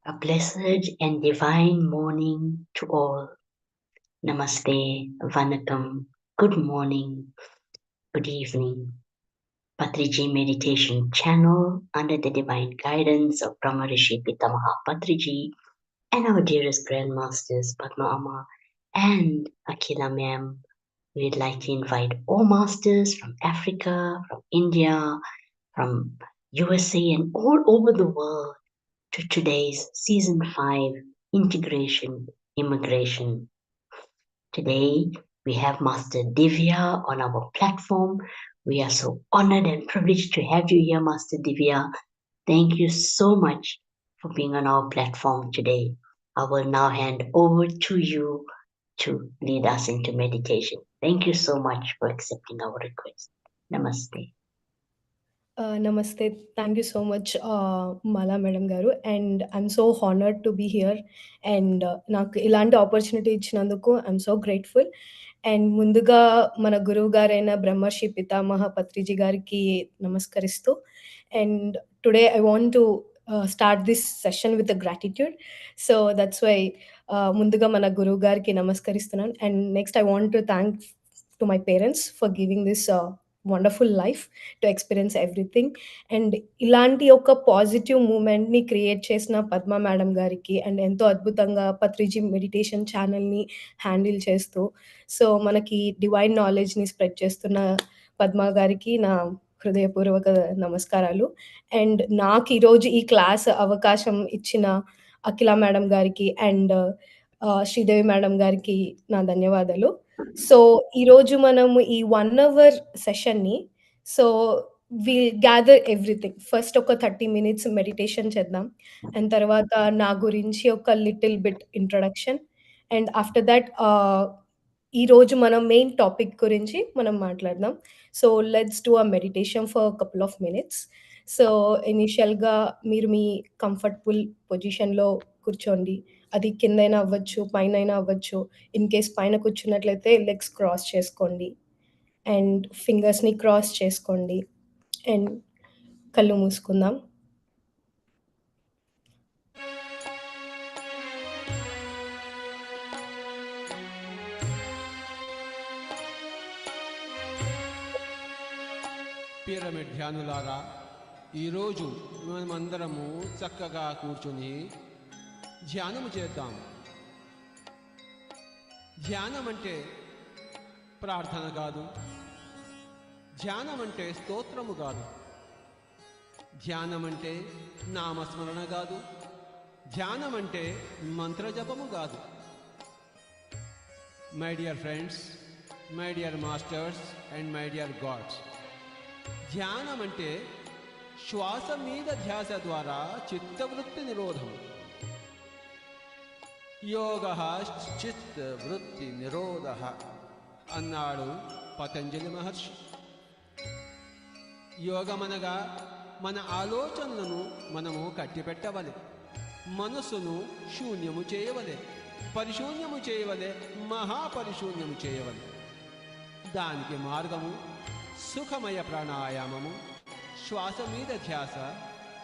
A blessed and divine morning to all. Namaste, Vanakkam, good morning, good evening. Patriji Meditation Channel under the divine guidance of Brahma Rishi Pitamaha Patriji and our dearest grandmasters Padma Amma and Akila Ma'am. We'd like to invite all masters from Africa, from India, from USA and all over the world to today's Season 5 Integration Immigration. Today we have Master Divya on our platform. We are so honored and privileged to have you here, Master Divya. Thank you so much for being on our platform today. I will now hand over to you to lead us into meditation. Thank you so much for accepting our request. Namaste. Namaste. Thank you so much, Mala Madam Garu. And I'm so honored to be here. And నాకు ఇలాంటి opportunity ఇచ్చినందుకు I'm so grateful. And ముందుగా మన గురువు గారైన బ్రహ్మర్షి పితామహ పత్రిజీ గారికి నమస్కరిస్తూ and today I want to start this session with gratitude. So that's why ముందుగా మన గురువు గారికి నమస్కరిస్తున్నాను. And next I want to thank to my parents for giving this wonderful life to experience everything. And ఇలాంటి ఒక positive మూమెంట్ని create చేసిన Padma madam గారికి and ఎంతో అద్భుతంగా పత్రిజీ మెడిటేషన్ ఛానల్ని హ్యాండిల్ చేస్తూ సో మనకి డివైన్ నాలెడ్జ్ని స్ప్రెడ్ చేస్తున్న పద్మ గారికి నా హృదయపూర్వక నమస్కారాలు. అండ్ నాకు ఈరోజు ఈ క్లాస్ అవకాశం ఇచ్చిన అఖిల మేడం గారికి అండ్ శ్రీదేవి మేడం గారికి నా ధన్యవాదాలు. సో ఈరోజు మనము ఈ 1 అవర్ సెషన్‌ని so will gather everything. First ఒక 30 మినిట్స్ మెడిటేషన్ చేద్దాం. అండ్ తర్వాత నా గురించి ఒక little bit introduction. And after thought ఈరోజు మనం మెయిన్ టాపిక్ గురించి మనం మాట్లాడదాం. So let's do a meditation for couple of minutes. So ఇనీషియల్‌గా మీరు మీ కంఫర్టబుల్ పొజిషన్‌లో కూర్చోండి. అది కిందైనా అవ్వచ్చు, పైనైనా అవ్వచ్చు. ఇన్ కేస్ పైన కూర్చున్నట్లయితే లెగ్స్ క్రాస్ చేసుకోండి. అండ్ ఫింగర్స్‌ని క్రాస్ చేసుకోండి. అండ్ కళ్ళు మూసుకుందాం. పిరమిడ్ ధ్యానులారా, ఈరోజు మనమందరము చక్కగా కూర్చుని ధ్యానము చేద్దాం. ధ్యానం అంటే ప్రార్థన కాదు, ధ్యానం అంటే స్తోత్రము కాదు, ధ్యానం అంటే నామస్మరణ కాదు, ధ్యానం అంటే మంత్రజపము కాదు. My dear friends, my dear masters and my dear God's, ధ్యానం అంటే శ్వాస మీద ధ్యాస ద్వారా చిత్తవృత్తి నిరోధం. యోగ చిత్త వృత్తి నిరోధ అన్నాడు పతంజలి మహర్షి. యోగమనగా మన ఆలోచనలను మనము కట్టిపెట్టవలె, మనస్సును శూన్యము చేయవలె, పరిశూన్యము చేయవలె, మహాపరిశూన్యము చేయవలె. దానికి మార్గము సుఖమయ ప్రాణాయామము, శ్వాస మీద ధ్యాస,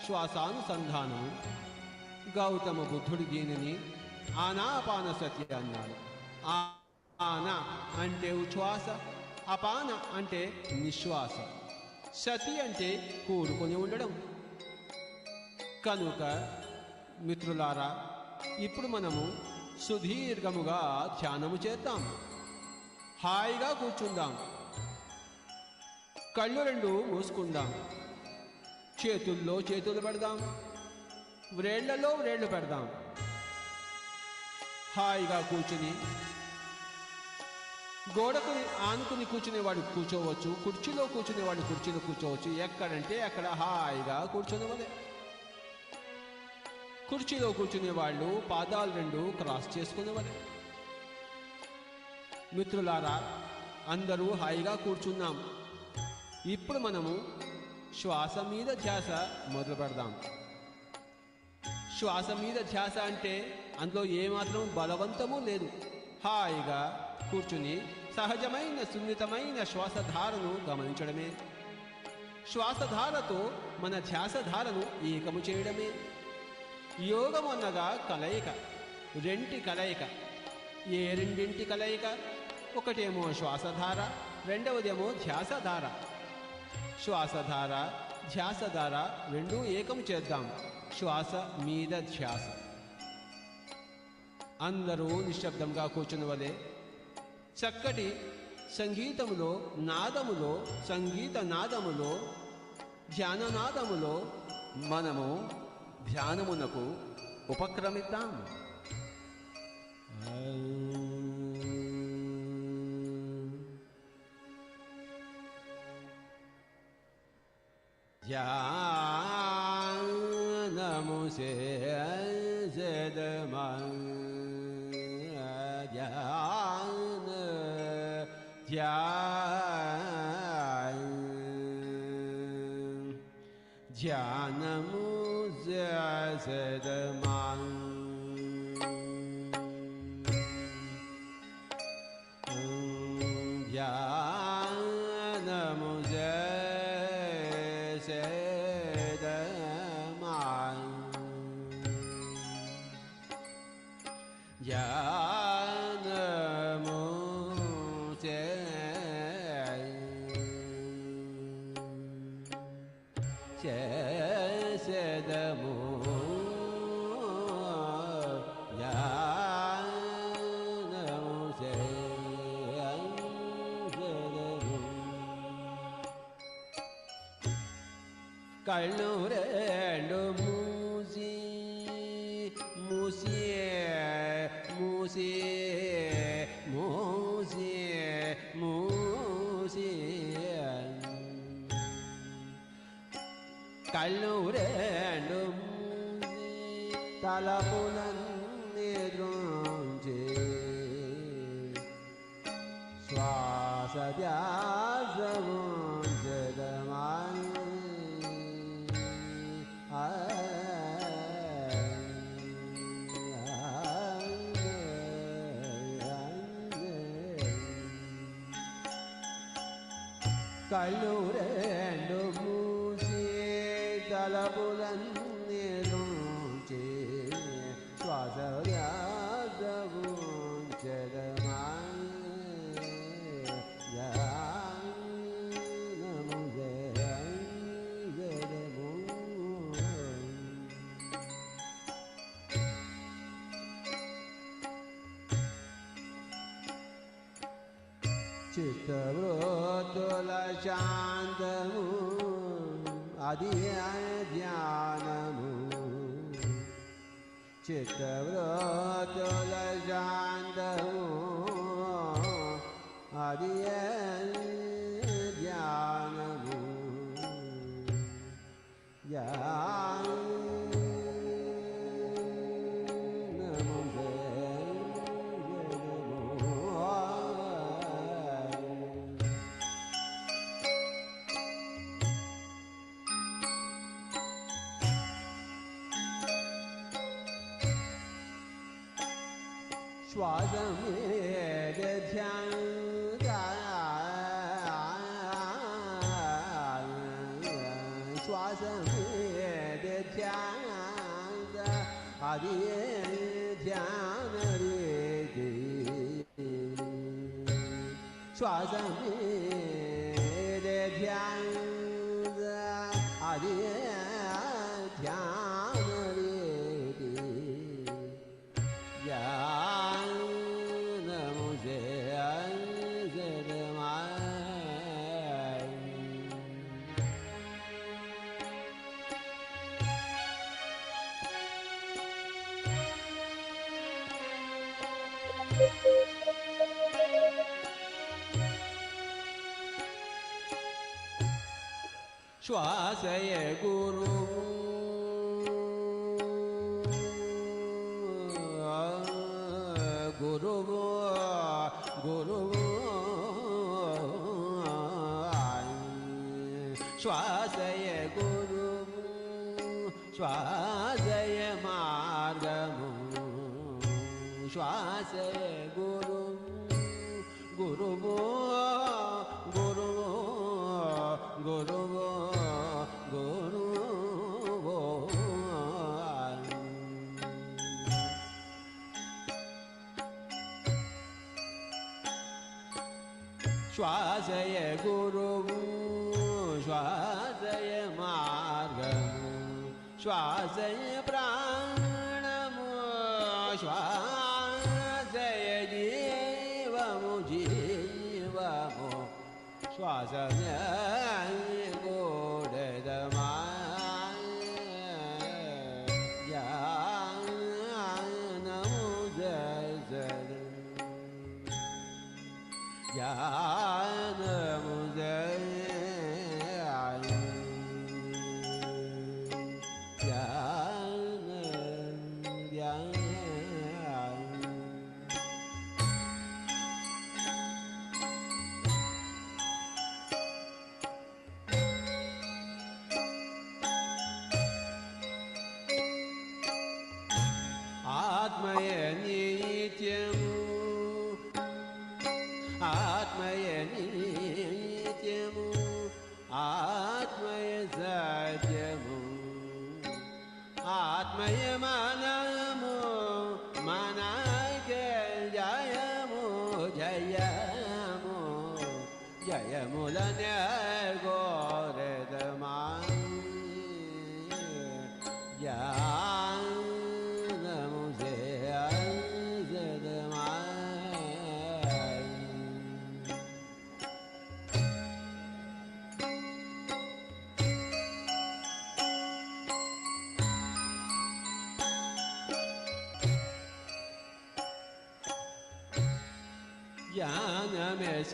శ్వాసానుసంధానము. గౌతమ బుద్ధుడు దీనిని ఆనాపానసతి అన్నాడు. ఆన అంటే ఉచ్ఛ్వాస, అపాన అంటే నిశ్వాస, సతి అంటే కూడుకొని ఉండడం. కనుక మిత్రులారా, ఇప్పుడు మనము సుదీర్ఘముగా ధ్యానము చేద్దాం. హాయిగా కూర్చుందాం. కళ్ళు రెండు మూసుకుందాం. చేతుల్లో చేతులు పెడదాం, వ్రేళ్లలో వ్రేళ్లు పెడదాం. హాయిగా కూర్చుని గోడకు ఆనుకుని కూర్చునేవాడు కూర్చోవచ్చు, కుర్చీలో కూర్చునేవాడు కుర్చీలో కూర్చోవచ్చు. ఎక్కడంటే అక్కడ హాయిగా కూర్చునేవాడే. కుర్చీలో కూర్చునేవాళ్ళు పాదాలు రెండు క్రాస్ చేసుకునేవాడే. మిత్రులారా, అందరూ హాయిగా కూర్చున్నాం. ఇప్పుడు మనము శ్వాస మీద ధ్యాస మొదలు పెడదాం. శ్వాస మీద ధ్యాస అంటే అందులో ఏమాత్రం బలవంతము లేదు. హాయిగా కూర్చుని సహజమైన సున్నితమైన శ్వాసధారను గమనించడమే. శ్వాసధారతో మన ధ్యాసధారను ఏకము చేయడమే. యోగమన్నగా కలయిక, రెంటి కలయిక. ఏ రెండింటి కలయిక? ఒకటేమో శ్వాసధార, రెండవదేమో ధ్యాసధార. శ్వాసధార, ధ్యాసధార రెండూ ఏకం చేద్దాం. శ్వాస మీద ధ్యాస. అందరూ నిశ్శబ్దంగా కూర్చునవలే. చక్కటి సంగీతములో, నాదములో, సంగీత నాదములో, ధ్యాననాదములో మనము ధ్యానమునకు ఉపక్రమిద్దాం. ధ్యానము చేదమా ధ్యాన ధ్యానము చేదమా ధ్యానము చేదమా ధ్యానము చేదము ధ్యానము చేదము. కళ్ళు రెండు మూసి మూసియే మూసి మూసి మూసి కళ్ళు రెండు మూసి తలపులన్నీ ద్రోంచి శ్వాస ధ్యాసము జగమాని కళ్ళు రెండు మూసి తలపులన్నీ నుంచి శ్వాస ధ్యాసము జగమాని ధ్యానము జగము. చిత్తవృత్తుల శాంతము అది ధ్యానము. చిత్తవృత్తుల శాంతము అది ధ్యానము. శ్వాస మీద ధ్యాన శ్వాస మీద ధ్యాన అది ధ్యాన రీతి. శ్వాస మీద ధ్యాన అది ధ్యాన రీతి. ధ్యానము జగమా శ్వాసయ గురువు గురువు గురువు శ్వాసయ గురువు శ్వాసయ మార్గము. శ్వాసయ గురువు గురువు గురువు గురువు గురువు శ్వాసయ గురువు శ్వాసయ మార్గము శ్వాసయ ప్రాణము శ్వాసయ జీవము జీవము శ్వాసయ గోడదమా ఆత్మయ నిత్యము ఆత్మయ నిత్యము ఆత్మయ సత్యము ఆత్మయ మనము మనక జయము జయము జయములనే గోరదమా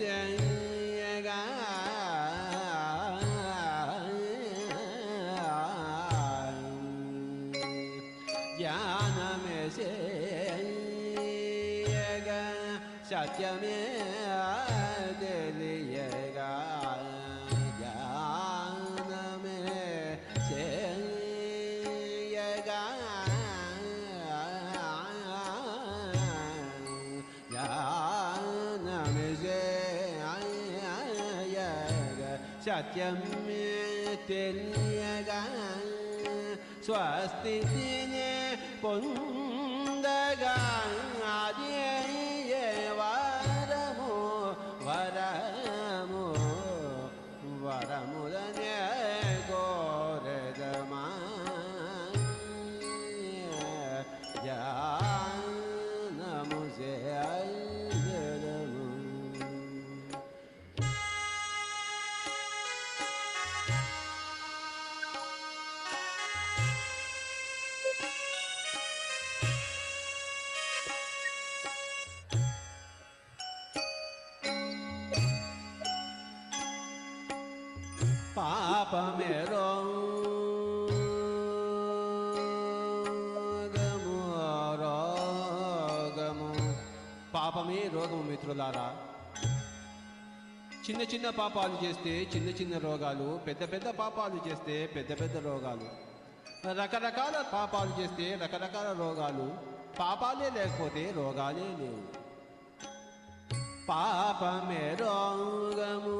జ్ఞానమేశయగా జ్ఞానమేశయగా సత్యమే తెలియగా జ్ఞానమేశయగా సత్యం తెలియగా స్వస్థితిని పొందగా అదే వరము వరము వరములనే కోరదమా జ్ఞానము జయము పాపమే రోగము రోగము పాపమే రోగము మిత్రులారా. చిన్న చిన్న పాపాలు చేస్తే చిన్న చిన్న రోగాలు, పెద్ద పెద్ద పాపాలు చేస్తే పెద్ద పెద్ద రోగాలు, రకరకాల పాపాలు చేస్తే రకరకాల రోగాలు, పాపాలే లేకపోతే రోగాలే లేవు. పాపమే రోగము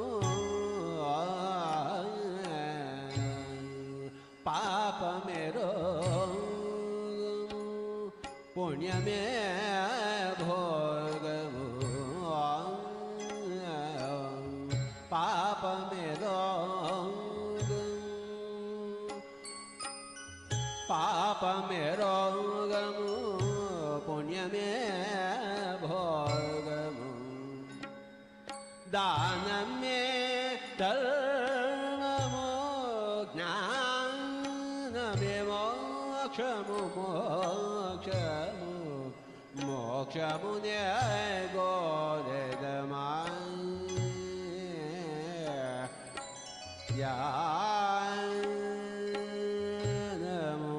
పాపమే రోగము పుణ్యమే భోగము. పాపమే రోగము పాపమే రోగము పుణ్యమే భోగము. దానమే ధర్మము జ్ఞానమే మోక్షము మోక్షము మోక్షమునే గోరెదమా. జ్ఞానము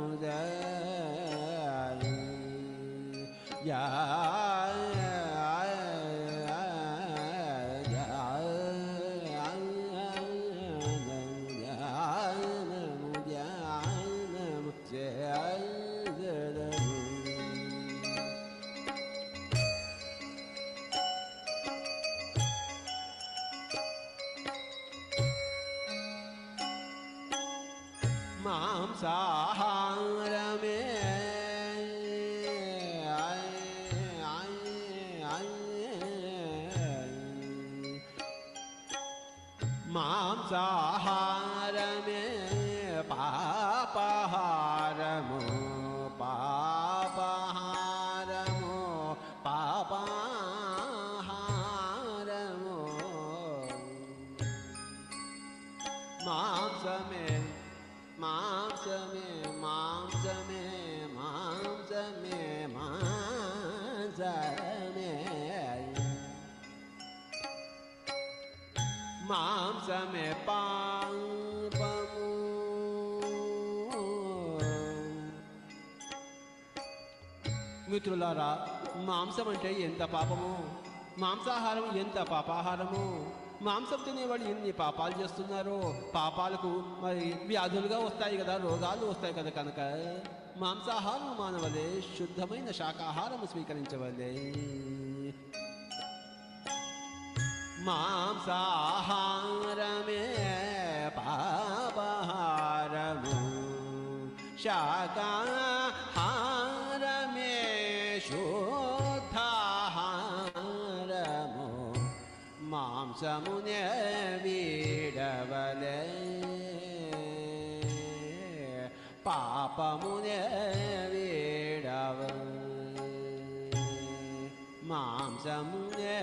మాంసాహారమే మాంసాహారమే పాపహారము పాపహారము పాపహారము మాంసమే మాంసమే మాంసమే మాంసమే మాంసమే మాంసమే పాపము మిత్రులారా, మాంసం అంటే ఎంత పాపము, మాంసాహారం ఎంత పాపాహారము. మాంసం తినేవాళ్ళు ఎన్ని పాపాలు చేస్తున్నారో, పాపాలకు మరి వ్యాధులుగా వస్తాయి కదా, రోగాలు వస్తాయి కదా. కనుక మాంసాహారం మానవలే, శుద్ధమైన శాకాహారం స్వీకరించవలే. మాంసాహారమే పాపహారము శాకాహారమే శుద్ధాహారము మాంసమునే వీడవలే పాపమునే వీడవలే మాంసమునే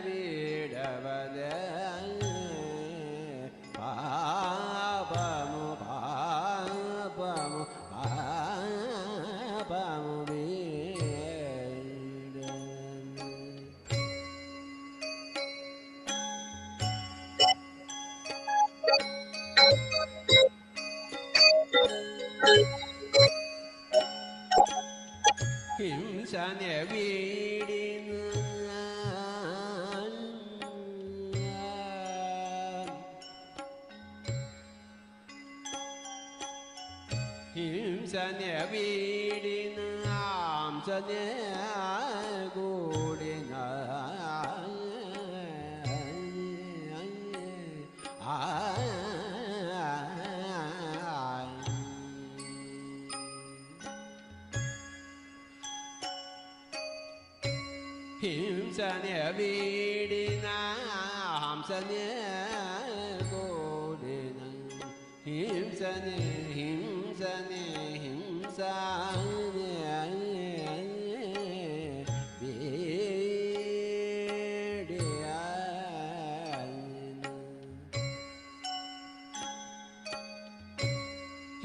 వీడవలే పాపము పాపము పాపము హింసనే వీడిన హింసనే వీడిన హంసనే గూడిన హింసనే వీడిన హంసనే గూడిన హింసనే హింసనే హింసనే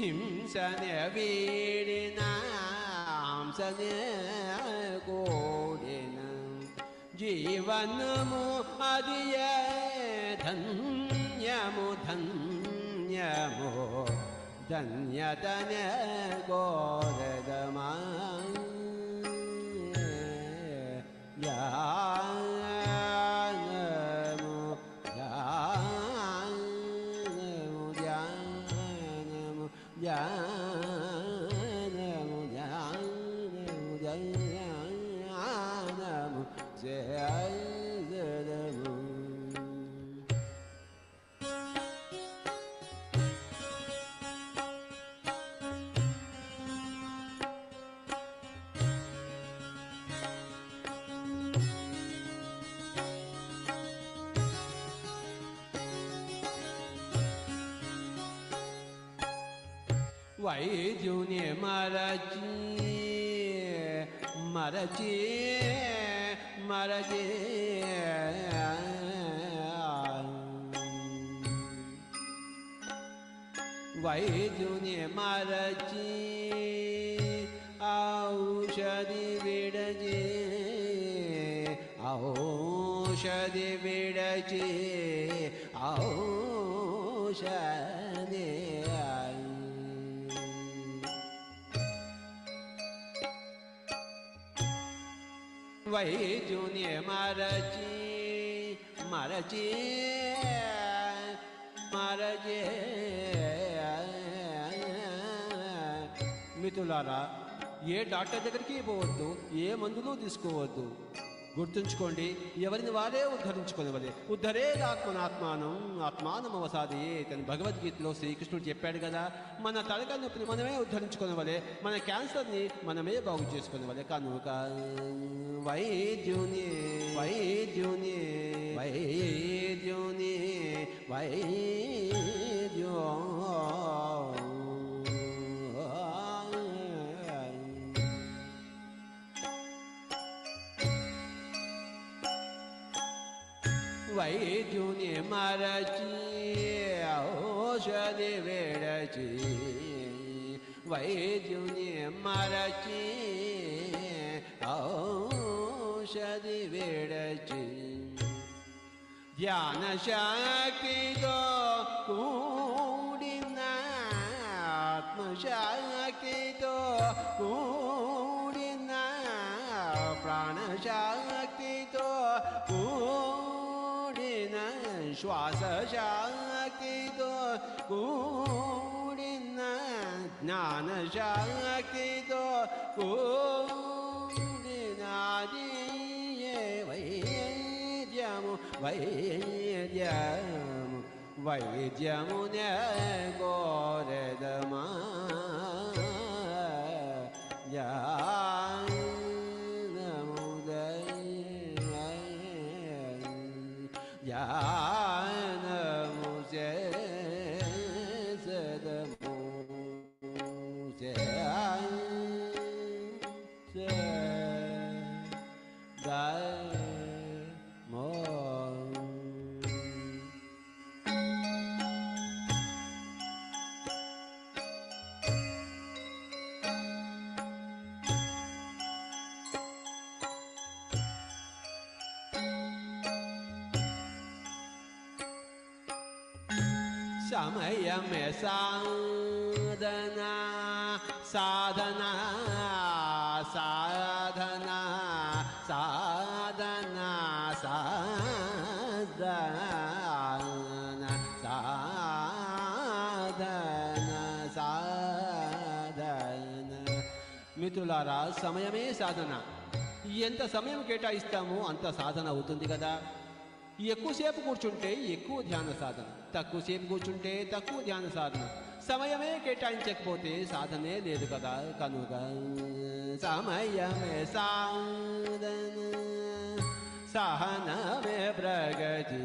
హింసనే వీడిన హంసనే గూడిన జీవనము అదియే ధన్యము ధన్యము ధన్యతనే గోరదమా ధ్యానము ధ్యానము ధ్యానము ధ్యానము ధ్యానము ధ్యానము జయము. వైద్యుని మరచి మరచి మరచి వైద్యుని మరచి ఔషధి విడచి ఔషధి విడచి ఔషధి వైద్యుని మరచి మరచి మరచి. మిత్రులారా, ఏ డాక్టర్ దగ్గరికి పోవద్దు, ఏ మందులు తీసుకోవద్దు. గుర్తుంచుకోండి, ఎవరిని వారే ఉద్ధరించుకోనివ్వలే. ఉద్ధరే ఆత్మనాత్మానం ఆత్మానమవసాది అని భగవద్గీతలో శ్రీకృష్ణుడు చెప్పాడు కదా. మన తలకాయ నొప్పిని మనమే ఉద్ధరించుకోనివ్వలే, మన క్యాన్సర్ని మనమే బాగు చేసుకునివ్వలే. కనుక వైద్యుని వైద్యుని వైద్యుని वैद्यो वैद्युनि मरची औषधि वेडची वैद्युनि मरची औषधि वेडची ध्यान शक्तितो कूडिन आत्मशक्तितो कूडिन प्राणशक्तितो कूडिन श्वासशक्तितो कूडिन ज्ञानशक्तितो कूडिन आदिये वैद्यमु वैद्यमु वैद्यमुने गोरेदमा समयमे साधना साधना साधना साधना साधना साधना साधना మిత్రులారా సమయమే సాధన ఎంత సమయం కేటాయిస్తామో అంత సాధన అవుతుంది కదా ఎక్కువసేపు కూర్చుంటే ఎక్కువ ధ్యాన సాధన తక్కువసేపు కూర్చుంటే తక్కువ ధ్యాన సాధన సమయమే కేటాయించకపోతే సాధనే లేదు కదా కనుక సమయమే సాధన సహనమే ప్రగతి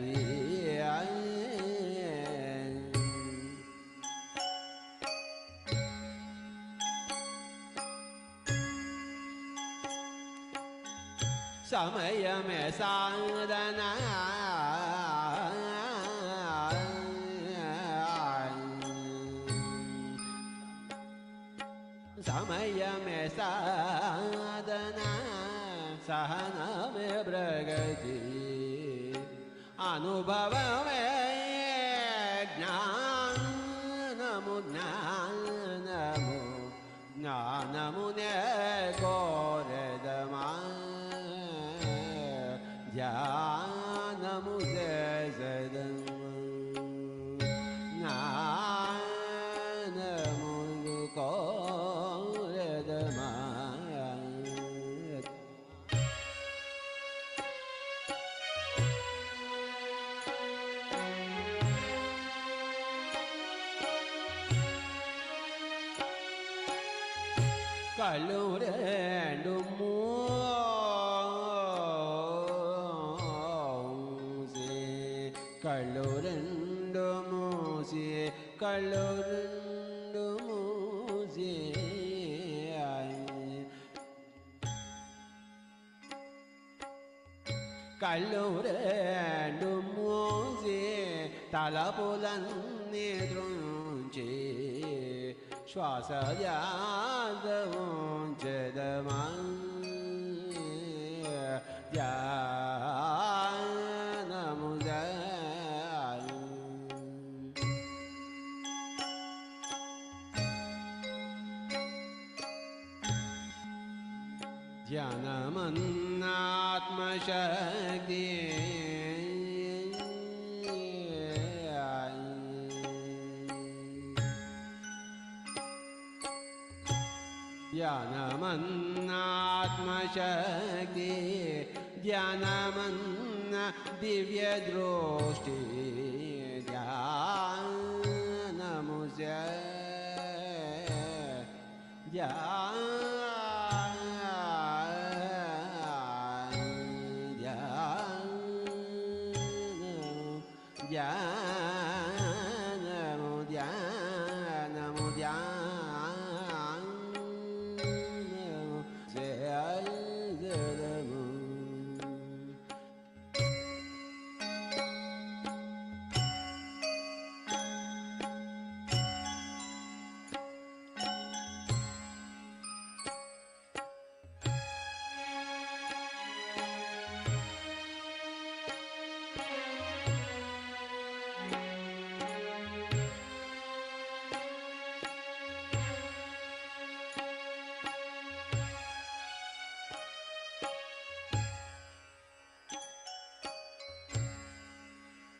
समयमे साधना समयमे साधना सहनमे प्रगति अनुभवमे ज्ञानमु ज्ञानमु ज्ञानमुने कोरेदमा ध्यानमुदम ज्ञानमुदु कोरेदमा कल्लूरेंडु कल्लूरेंडु मूसी कल्लूरेंडु मूसी कल्लूरेंडु मूसी तलपुलन्नि द्रुंची श्वासयादमुंचदमं ध्यानमुदय ध्यानमन्नात्मशक्ति ध्यानमन्नात्मशक्ति ध्यानमन्न दिव्यदृष्टि ध्यानमुस्य ध्यान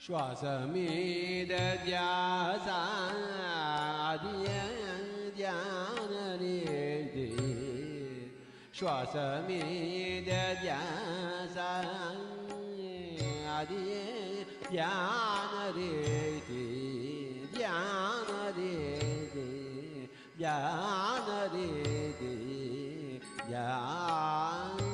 श्वास मीद ध्यासा ध्यान रे श्वास मीद ध्यासा ध्यान रे ध्यान रे ध्यान रे ध्यान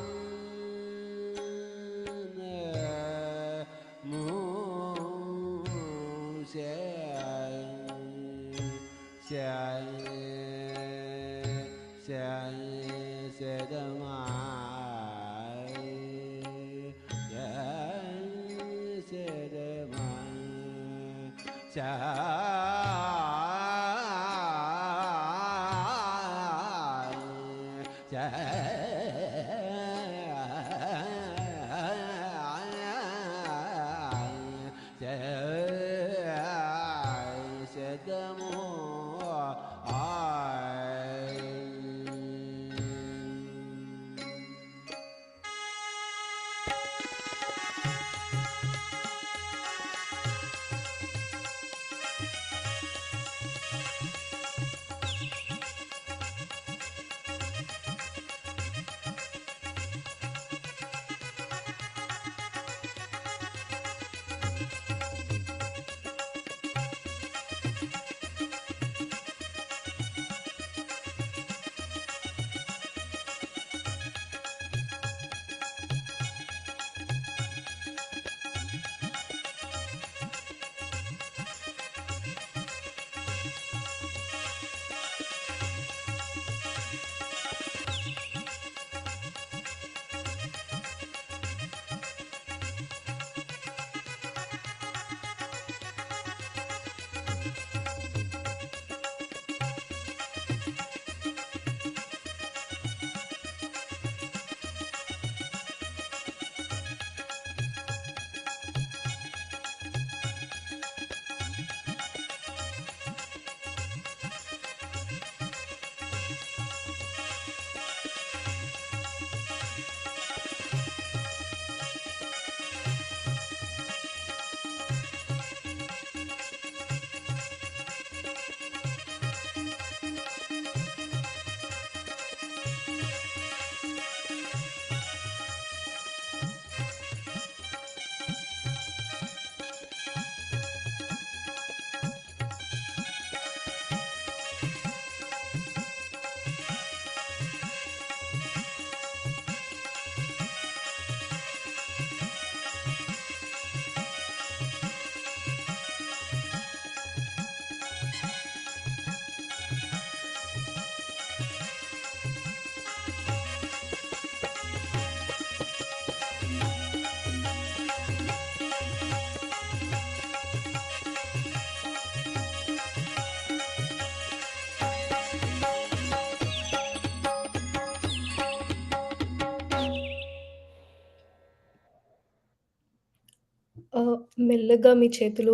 మెల్లగా మీ చేతులు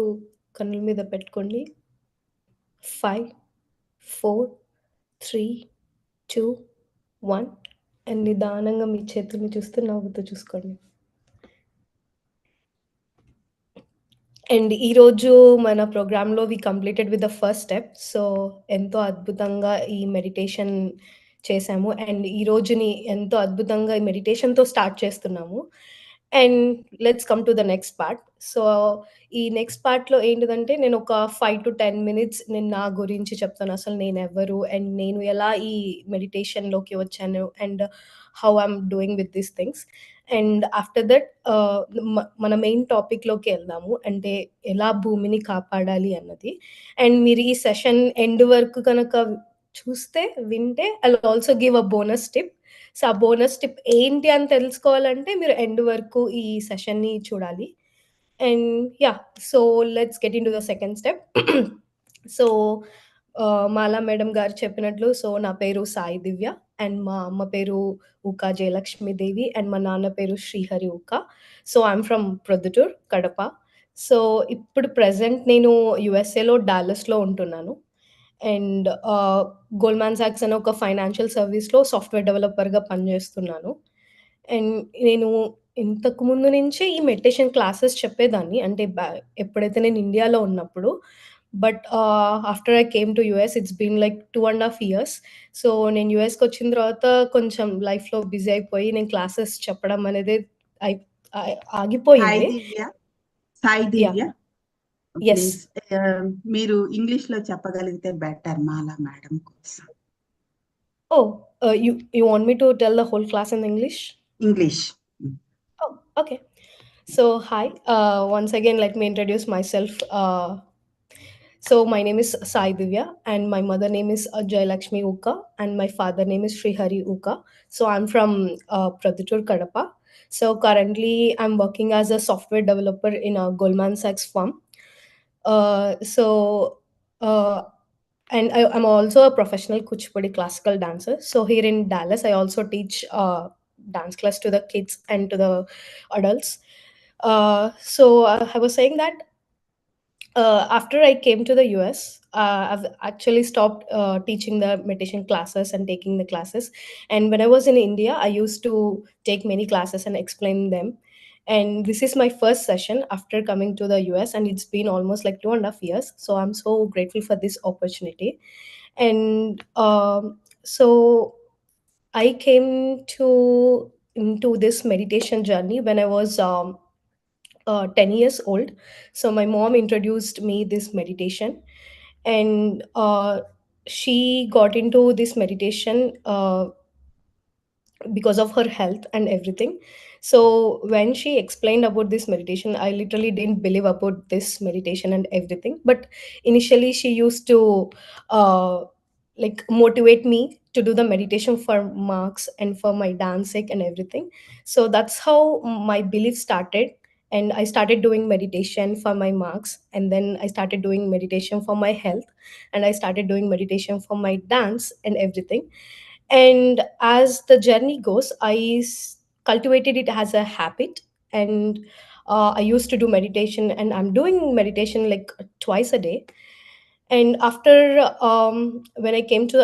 కన్నుల మీద పెట్టుకోండి. 5, 4, 3, 2, 1 అండ్ నిదానంగా మీ చేతుల్ని చూస్తూ నవ్వుతూ చూసుకోండి. అండ్ ఈరోజు మన ప్రోగ్రామ్‌లో we completed with the first step. So, ఎంతో అద్భుతంగా ఈ మెడిటేషన్ చేశాము. అండ్ ఈ రోజుని ఎంతో అద్భుతంగా ఈ మెడిటేషన్‌తో స్టార్ట్ చేస్తున్నాము. And let's come to the next part. So, ఈ నెక్స్ట్ పార్ట్‌లో ఏంటిదంటే నేనొక 5-10 మినిట్స్ నేను నా గురించి చెప్తాను. అసలు నేనెవరు? అండ్ నేను ఎలా ఈ మెడిటేషన్‌లోకి వచ్చాను? And how I'm doing with these things. And after that మన మెయిన్ టాపిక్లోకి వెళ్దాము, అంటే ఎలా భూమిని కాపాడాలి అన్నది. అండ్ మీరు ఈ సెషన్ ఎండ్ వరకు కనుక చూస్తే వింటే I also give a bonus tip. So ఆ బోనస్ టిప్ ఏంటి అని తెలుసుకోవాలంటే మీరు ఎండ్ వరకు ఈ సెషన్ని చూడాలి. And yeah, so let's get in to the second step. So Mala madam గారు చెప్పినట్లు, సో నా పేరు సాయి దివ్య, అండ్ మా అమ్మ పేరు ఉకా జయలక్ష్మీదేవి, అండ్ మా నాన్న పేరు Srihari Uka. So I'm from Proddatur, Kadapa. So ఇప్పుడు ప్రెజెంట్ నేను యుఎస్ఏలో డాలస్లో ఉంటున్నాను. అండ్ గోల్డ్‌మ్యాన్ సాక్స్ అనే ఒక ఫైనాన్షియల్ సర్వీస్‌లో సాఫ్ట్‌వేర్ డెవలపర్‌గా పనిజేస్తున్నాను. అండ్ నేను ఇంతకు ముందు నుంచే ఈ మెడిటేషన్ క్లాసెస్ చెప్పేదాన్ని. అంటే ఎప్పుడైతే నేను ఇండియాలో ఉన్నప్పుడు. But after I came to US it's been like 2½ years. So నేను యూఎస్‌కొచ్చిన తర్వాత కొంచెం లైఫ్‌లో బిజీ అయిపోయి నేను క్లాసెస్ చెప్పడం అనేది అయి ఆహ్, సాయి ఆగిపోయింది. Divya, Sai yeah! Divya yes. Please మీరు ఇంగ్లీష్‌లో చెప్పగలిగితే బెటర్ మాలా మేడం కోసం. Oh! You want me to tell the whole class in English? English. Oh, okay. So, hi. Once again, let me introduce myself. So, my name is Saidivya, and my mother name is Jayalakshmi Uka, and my father name is Srihari Uka. So, I'm from Pradhutur, Kadapa. So, currently, I'm working as a software developer in a Goldman Sachs firm. So, and I'm also a professional Kuchipudi classical dancer. So here in Dallas, I also teach dance class to the kids and to the adults. So I was saying that after I came to the US, I've actually stopped teaching the meditation classes and taking the classes. And when I was in India, I used to take many classes and explain them. And this is my first session after coming to the US, and it's been almost like 2½ years. So I'm so grateful for this opportunity. And so I came to into this meditation journey when I was 10 years old. So my mom introduced me this meditation, and she got into this meditation because of her health and everything. So when she explained about this meditation, I literally didn't believe about this meditation and everything. But initially, she used to uh, like motivate me to do the meditation for marks and for my dance sake and everything. So that's how my belief started. And I started doing meditation for my marks, and then I started doing meditation for my health, and I started doing meditation for my dance and everything. And as the journey goes, cultivated it as a habit. And I used to do meditation, and I'm doing meditation like twice a day. And after when I came to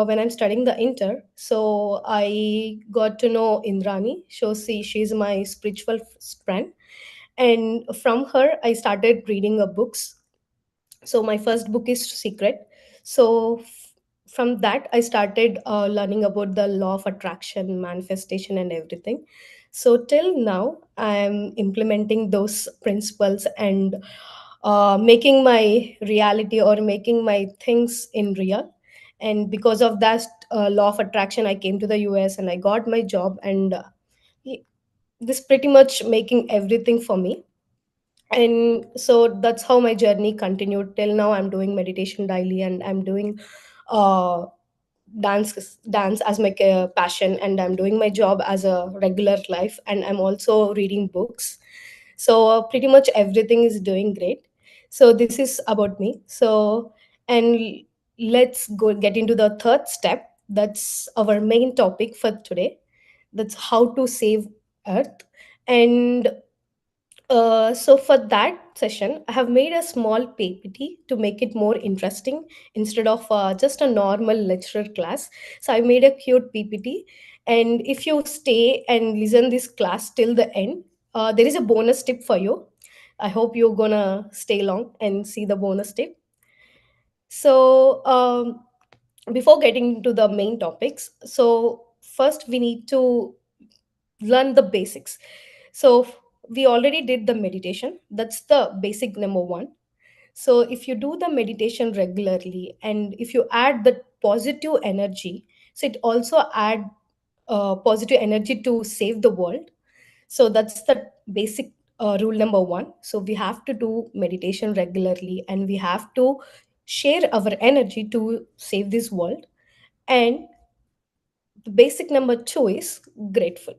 when I'm studying the inter, so I got to know Indrani. So she's my spiritual friend, and from her I started reading her books. So my first book is Secret. So from that I started learning about the law of attraction, manifestation, and everything. So till now I am implementing those principles and making my reality or making my things in real. And because of that law of attraction, I came to the US and I got my job. And this pretty much making everything for me. And so that's how my journey continued till now. I'm doing meditation daily, and I'm doing uh dance as my passion, and I'm doing my job as a regular life, and I'm also reading books. So pretty much everything is doing great. So this is about me. So, and let's go get into the third step. That's our main topic for today. That's how to save earth. And so for that session, I have made a small PPT to make it more interesting instead of just a normal lecture class. So I made a cute PPT, and if you stay and listen this class till the end, there is a bonus tip for you. I hope you're gonna stay long and see the bonus tip. So before getting into the main topics, so first we need to learn the basics. So we already did the meditation. That's the basic number one. So if you do the meditation regularly, and if you add the positive energy, so it also add positive energy to save the world. So that's the basic rule number one. So we have to do meditation regularly, and we have to share our energy to save this world. And the basic number two is grateful.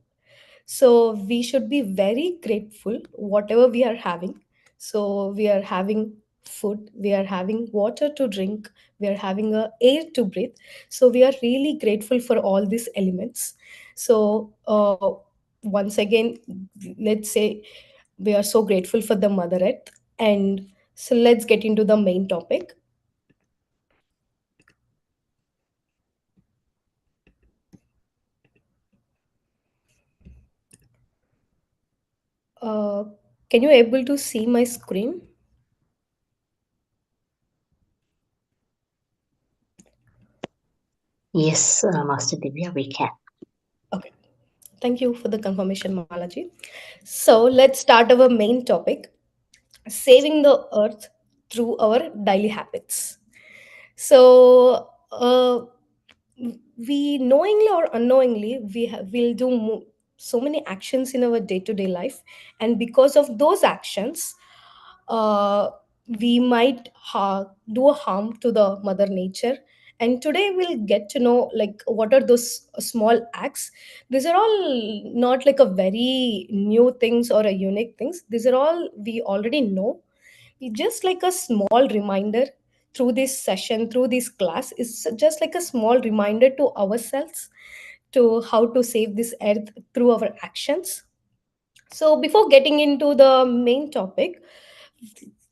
So we should be very grateful whatever we are having. So we are having food, we are having water to drink, we are having air to breathe. So we are really grateful for all these elements. So once again, let's say we are so grateful for the mother earth. And so let's get into the main topic. uh, can you able to see my screen? Yes, Master Divya, we can. Okay, thank you for the confirmation, Malaji. So let's start our main topic, saving the earth through our daily habits. So, we knowingly or unknowingly, will do so many actions in our day to day life. And because of those actions, uh, we might do a harm to the mother nature. And today we'll get to know like what are those small acts. These are all not like a very new things or a unique things. These are all we already know. Just like a small reminder through this session, through this class, is just like a small reminder to ourselves to how to save this earth through our actions. So before getting into the main topic,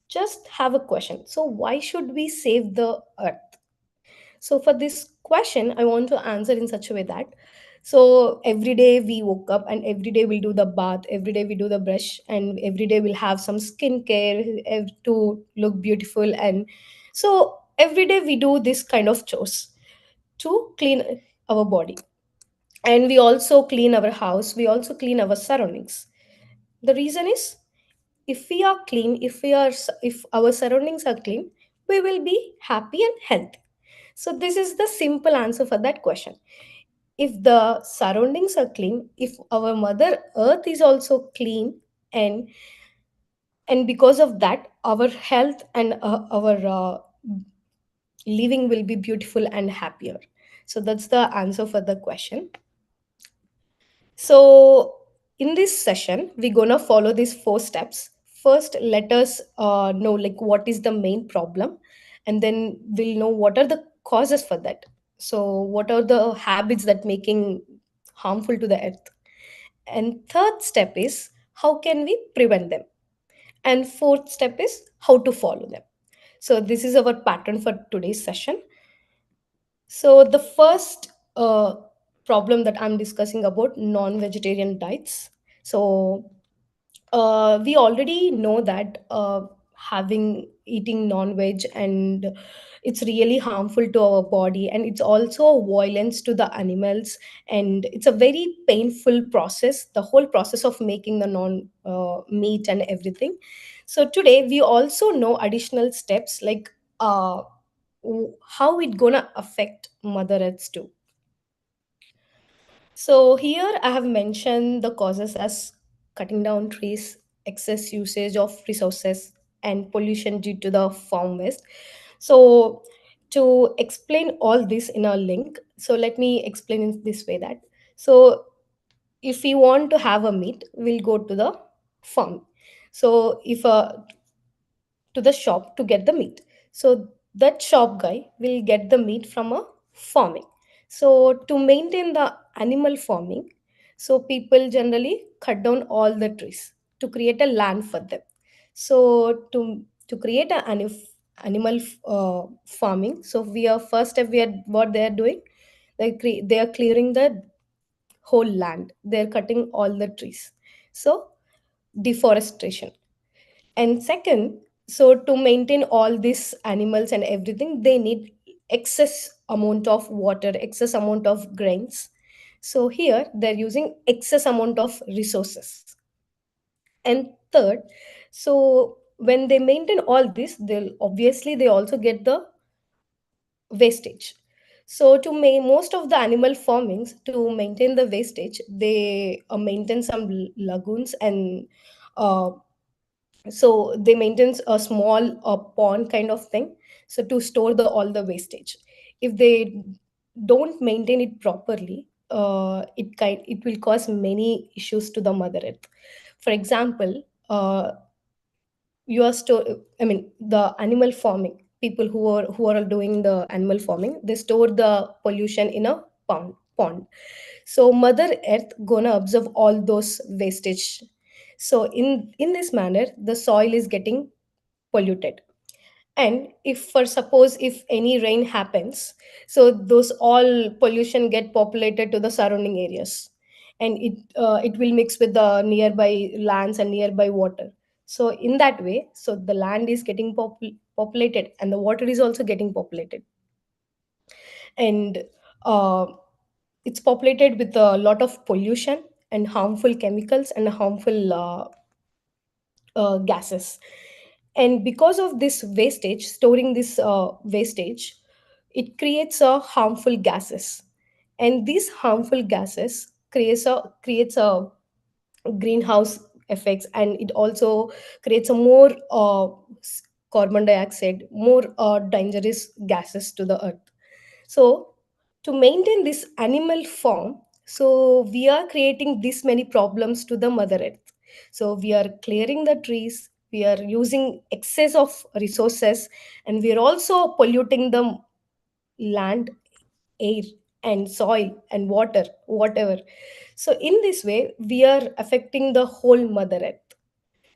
just have a question. So why should we save the earth? So for this question, I want to answer in such a way that, so every day we woke up and every day we'll do the bath, every day we do the brush, and every day we'll have some skincare to look beautiful. And so every day we do this kind of chores to clean our body. And we also clean our house, we also clean our surroundings. The reason is, if we are clean, if our surroundings are clean, we will be happy and healthy. So this is the simple answer for that question. If the surroundings are clean, if our mother earth is also clean, and because of that our health and our living will be beautiful and happier. So that's the answer for the question. So in this session we're gonna follow these four steps. First, let us know like what is the main problem, and then we'll know what are the causes for that. So what are the habits that making harmful to the earth, and third step is how can we prevent them, and fourth step is how to follow them. So this is our pattern for today's session. So the first problem that I'm discussing about non-vegetarian diets. So we already know that eating non-veg, and it's really harmful to our body, and it's also violence to the animals, and it's a very painful process, the whole process of making the non meat and everything. So today we also know additional steps like how it gonna affect mother earth too. So here I have mentioned the causes as cutting down trees, excess usage of resources, and pollution due to the farm waste. So to explain all this in a link, so let me explain in this way that, so if we want to have a meat, we'll go to the farm. So if to the shop to get the meat. So that shop guy will get the meat from a farming. So to maintain the animal farming, so people generally cut down all the trees to create a land for them. So to create an animal farming, so we are first step we are what they are doing. They are clearing the whole land. They are cutting all the trees. So deforestation. And second, so to maintain all these animals and everything, they need excess amount of water, excess amount of grains. So here they're using excess amount of resources. And third, so when they maintain all this, they'll obviously they also get the wastage. So most of the animal farmings, to maintain the wastage, they maintain some lagoons, and uh, so they maintain a small pond kind of thing, so to store the all the wastage. If they don't maintain it properly, it will cause many issues to the mother earth. For example, you are store I mean the animal farming people who are doing the animal farming, they store the pollution in a pond. So mother earth gonna absorb all those wastage. So in this manner, the soil is getting polluted. And if, for suppose, if any rain happens, so those all pollution get populated to the surrounding areas, and it will mix with the nearby lands and nearby water. So in that way, so the land is getting populated, and the water is also getting populated. And uh, it's populated with a lot of pollution and harmful chemicals and harmful gases. And because of this wastage, storing this wastage, it creates a harmful gases. And these harmful gases creates a greenhouse effects, and it also creates a more carbon dioxide, more dangerous gases to the earth. So to maintain this animal farm, so we are creating this many problems to the mother earth. So we are clearing the trees, we are using excess of resources, and we are also polluting the land, air, and soil and water, whatever. So in this way, we are affecting the whole mother earth.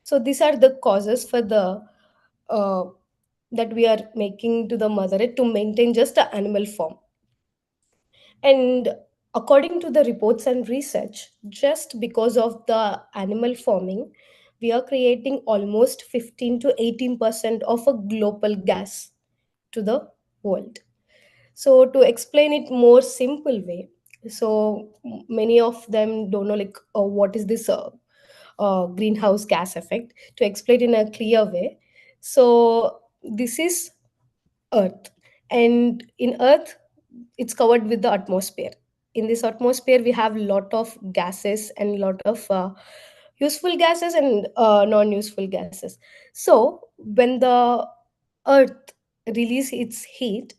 So these are the causes for the uh, that we are making to the mother earth to maintain just the animal form. And according to the reports and research, just because of the animal farming, we are creating almost 15 to 18% of a global gas to the world. So to explain it more simple way, so many of them don't know, like, what is this greenhouse gas effect. To explain in a clear way, so this is earth, and in earth, it's covered with the atmosphere. In this atmosphere, we have lot of gases and lot of useful gases and non-useful gases. So when the earth release its heat,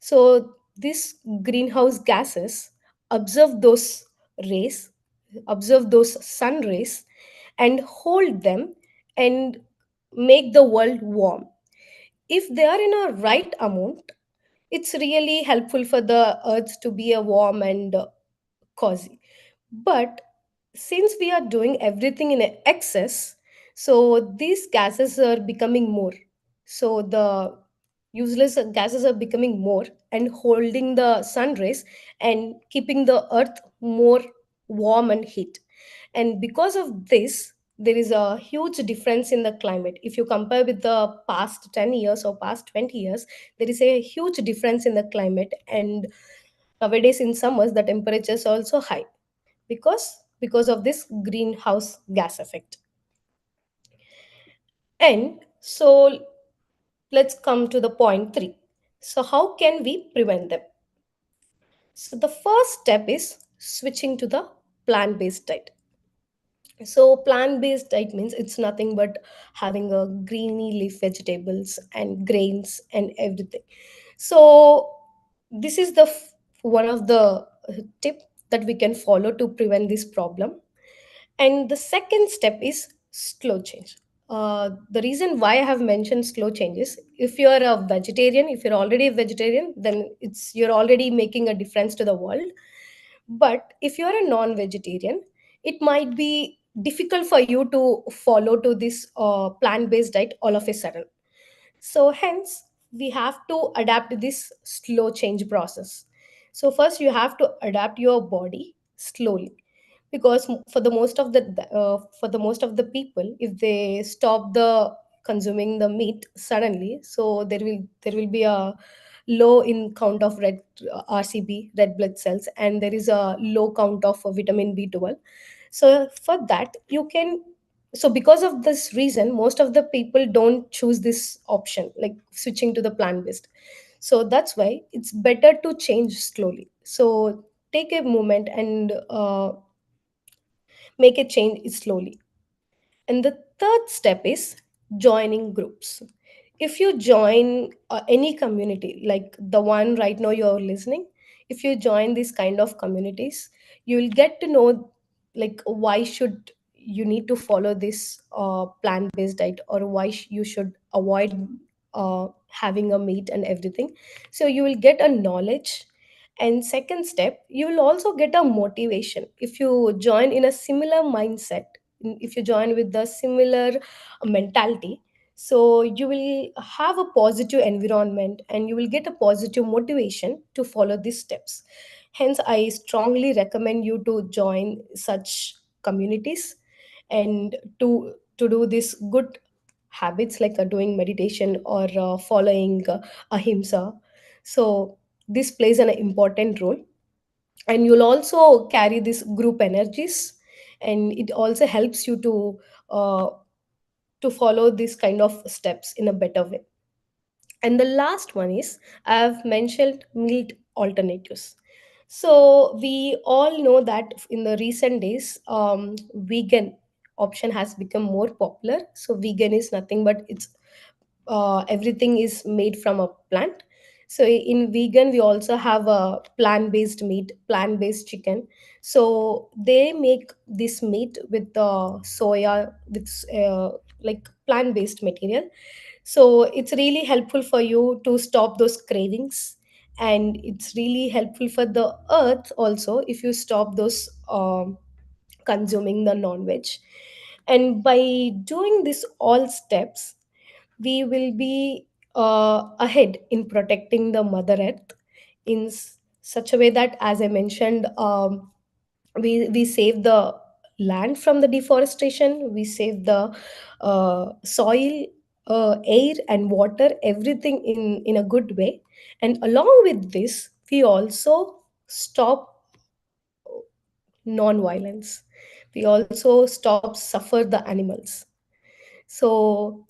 so this greenhouse gases observe those rays, observe those sun rays, and hold them, and make the world warm. If they are in a right amount, it's really helpful for the earth to be a warm and cozy. But since we are doing everything in excess, so these gases are becoming more. So the useless gases are becoming more and holding the sun rays and keeping the earth more warm and heat. And because of this, there is a huge difference in the climate. If you compare with the past 10 years or past 20 years, there is a huge difference in the climate. And nowadays in summers, the temperature is also high because of this greenhouse gas effect. And so let's come to the point 3. So how can we prevent them? So the first step is switching to the plant based diet. So plant based diet means it's nothing but having a greeny leaf vegetables and grains and everything. So this is the one of the tip that we can follow to prevent this problem. And the second step is slow change. The reason why I have mentioned slow change is, if you are a vegetarian, if you're already a vegetarian, then you're already making a difference to the world. But if you're a non-vegetarian, it might be difficult for you to follow to this plant-based diet all of a sudden. So hence, we have to adapt this slow change process. So first, you have to adapt your body slowly, because for the most of the people, if they stop the consuming the meat suddenly, so there will be a low in count of red RCB, red blood cells, and there is a low count of vitamin B12. So for that, you can, so because of this reason, most of the people don't choose this option, like switching to the plant based. So that's why it's better to change slowly. So take a moment and make a change slowly. And the third step is joining groups. If you join any community, like the one right now you're listening, if you join these kind of communities, you will get to know like why should you need to follow this plant-based diet, or why you should avoid having a meat and everything. So you will get a knowledge. And second step, you will also get a motivation if you join in a similar mindset, if you join with the similar mentality. So you will have a positive environment and you will get a positive motivation to follow these steps. Hence I strongly recommend you to join such communities, and to do this good habits like doing meditation or following ahimsa. So this plays an important role. And you'll also carry this group energies, and it also helps you uh, to follow this kind of steps in a better way. And the last one is, I've mentioned meat alternatives. So we all know that in the recent days, vegan option has become more popular. So vegan is nothing but it's everything is made from a plant. So in vegan, we also have a plant-based meat, plant-based chicken. So they make this meat with soya, with like plant-based material. So it's really helpful for you to stop those cravings, and it's really helpful for the earth also if you stop those consuming the non-veg. And by doing this all steps, we will be ahead in protecting the mother earth in such a way that, as I mentioned, we save the land from the deforestation, we save the soil, air and water, everything in a good way. And along with this, we also stop non-violence, we also stop suffer the animals. So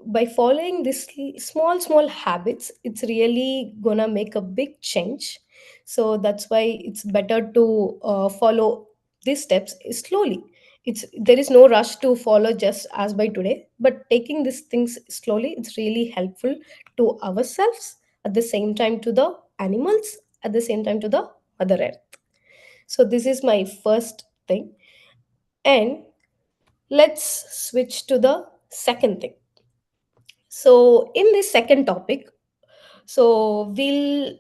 by following this small habits, it's really gonna make a big change. So that's why it's better to follow these steps slowly. It's there is no rush to follow just as by today, but taking these things slowly, it's really helpful to ourselves, at the same time to the animals, at the same time to the mother earth. So this is my first thing. And let's switch to the second thing. So, in this second topic, so we'll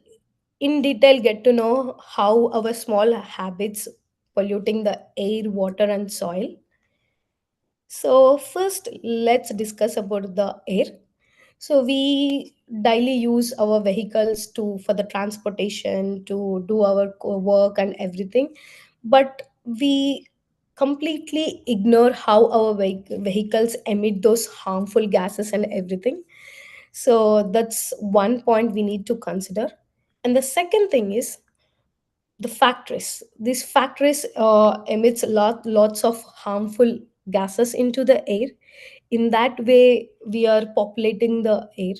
in detail get to know how our small habits polluting the air, water, and soil. So, first, let's discuss about the air. So, we daily use our vehicles to for the transportation to do our work and everything, but we completely ignore how our vehicles emit those harmful gases and everything. So that's one point we need to consider. And the second thing is the factories. These factories emits lots of harmful gases into the air. In that way, we are populating the air.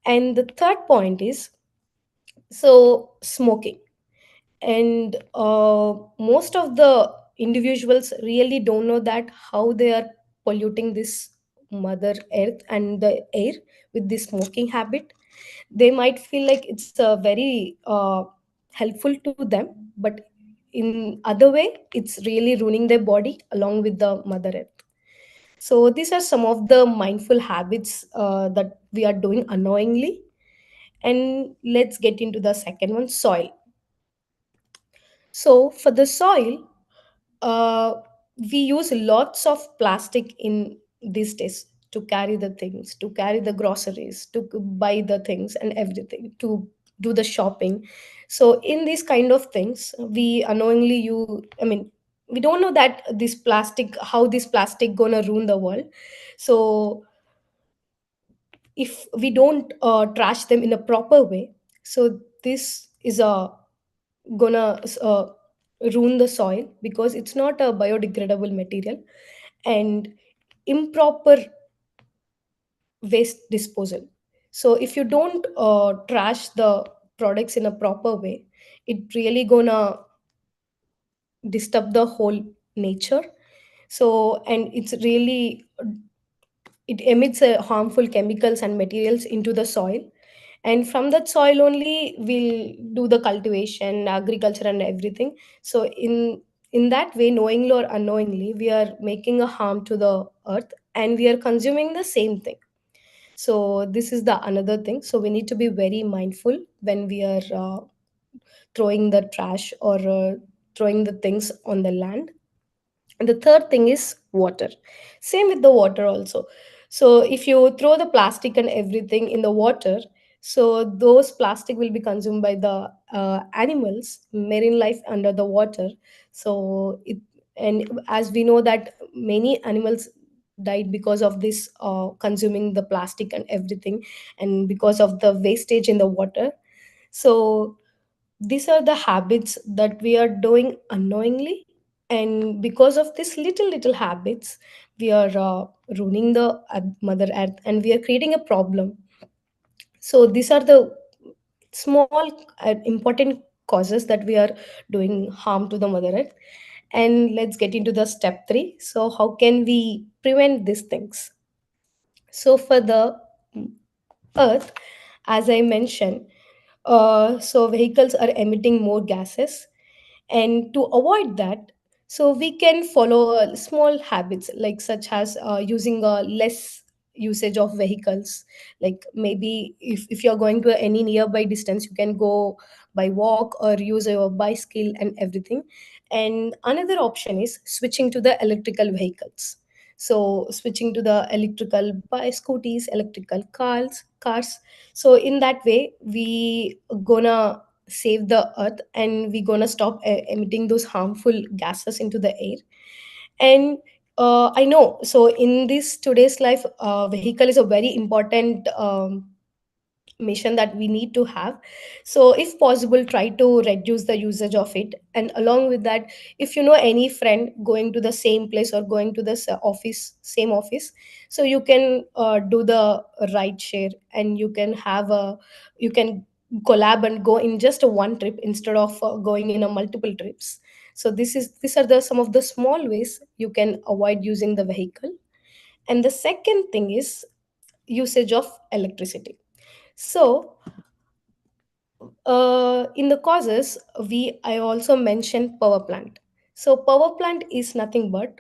And the third point is, so smoking. And most of the individuals really don't know that how they are polluting this mother earth and the air with this smoking habit. They might feel like it's very helpful to them, but in other way it's really ruining their body along with the mother earth. So these are some of the mindful habits that we are doing unknowingly. And let's get into the second one, soil. So for the soil, uh, we use lots of plastic in these days to carry the things, to carry the groceries, to buy the things and everything, to do the shopping. So in these kind of things, we unknowingly I mean, we don't know that this plastic, how this plastic gonna ruin the world. So if we don't trash them in a proper way, so this is a gonna ruin the soil because it's not a biodegradable material. And improper waste disposal. So if you don't trash the products in a proper way, it really gonna disturb the whole nature. So, and it's really, it emits harmful chemicals and materials into the soil, and from that soil only we'll do the cultivation, agriculture and everything. So in that way, knowingly or unknowingly, we are making a harm to the earth, and we are consuming the same thing. So this is the another thing. So we need to be very mindful when we are throwing the trash or throwing the things on the land. And the third thing is water. Same with the water also. So if you throw the plastic and everything in the water, so those plastic will be consumed by the animals, marine life under the water. So it, and as we know that many animals died because of this consuming the plastic and everything, and because of the wastage in the water. So these are the habits that we are doing unknowingly, and because of these little habits, we are ruining the mother earth, and we are creating a problem. So these are the small important causes that we are doing harm to the mother earth. And let's get into the step 3. So how can we prevent these things? So for the earth, as I mentioned, so vehicles are emitting more gases, and to avoid that, so we can follow small habits, like such as using a less usage of vehicles. Like maybe if you're going to any nearby distance, you can go by walk or use your bicycle and everything. And another option is switching to the electrical vehicles. So switching to the electrical scooters, electrical cars. So in that way, we gonna save the earth, and we gonna stop emitting those harmful gases into the air. And I know, so in this today's life, vehicle is a very important mission that we need to have. So if possible, try to reduce the usage of it. And along with that, if you know any friend going to the same place or going to the office, same office, so you can do the ride share, and you can have a, you can collab and go in just a one trip instead of going in a multiple trips. So these are the some of the small ways you can avoid using the vehicle. And the second thing is usage of electricity. So in the causes, we I also mentioned power plant. So power plant is nothing but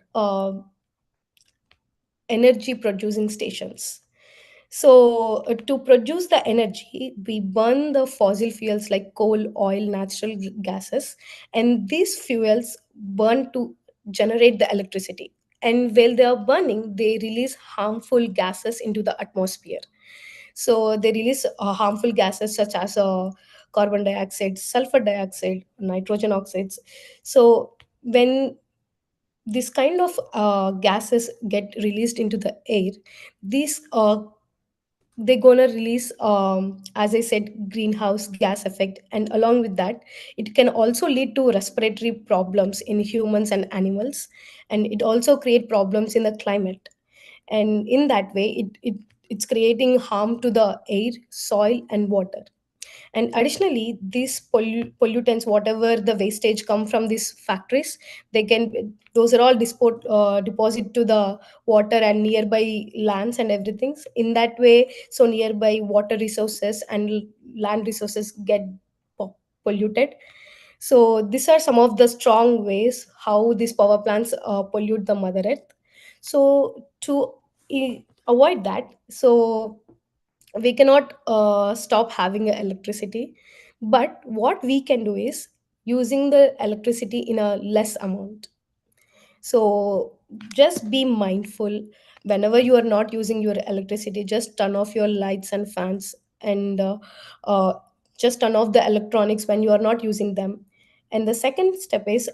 energy producing stations. So to produce the energy, we burn the fossil fuels like coal, oil, natural gases, and these fuels burn to generate the electricity. And while they are burning, they release harmful gases into the atmosphere. So they release harmful gases such as carbon dioxide, sulfur dioxide, nitrogen oxides. So when this kind of gases get released into the air, these they're gonna release, as I said, greenhouse gas effect, and along with that, it can also lead to respiratory problems in humans and animals, and it also create problems in the climate. And in that way, it's creating harm to the air, soil and water. And additionally, these pollutants, whatever the wastage come from these factories, they can, those are all deposit to the water and nearby lands and everything. In that way, so nearby water resources and land resources get polluted. So these are some of the strong ways how these power plants pollute the mother earth. So to avoid that, so we cannot stop having electricity, but what we can do is using the electricity in a less amount. So just be mindful, whenever you are not using your electricity, just turn off your lights and fans, and uh, just turn off the electronics when you are not using them. And the second step is,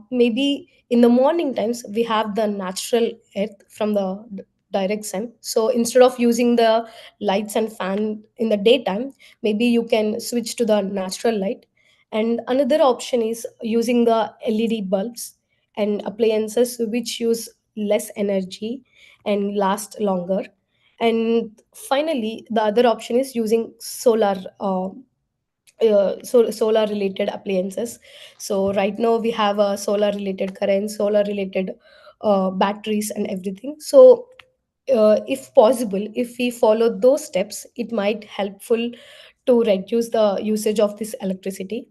maybe in the morning times we have the natural earth from the direct sun. So instead of using the lights and fan in the daytime, maybe you can switch to the natural light. And another option is using the LED bulbs and appliances which use less energy and last longer. And finally, the other option is using solar related appliances. So right now we have a solar related current, solar related batteries and everything. So if possible, if we follow those steps, it might helpful to reduce the usage of this electricity.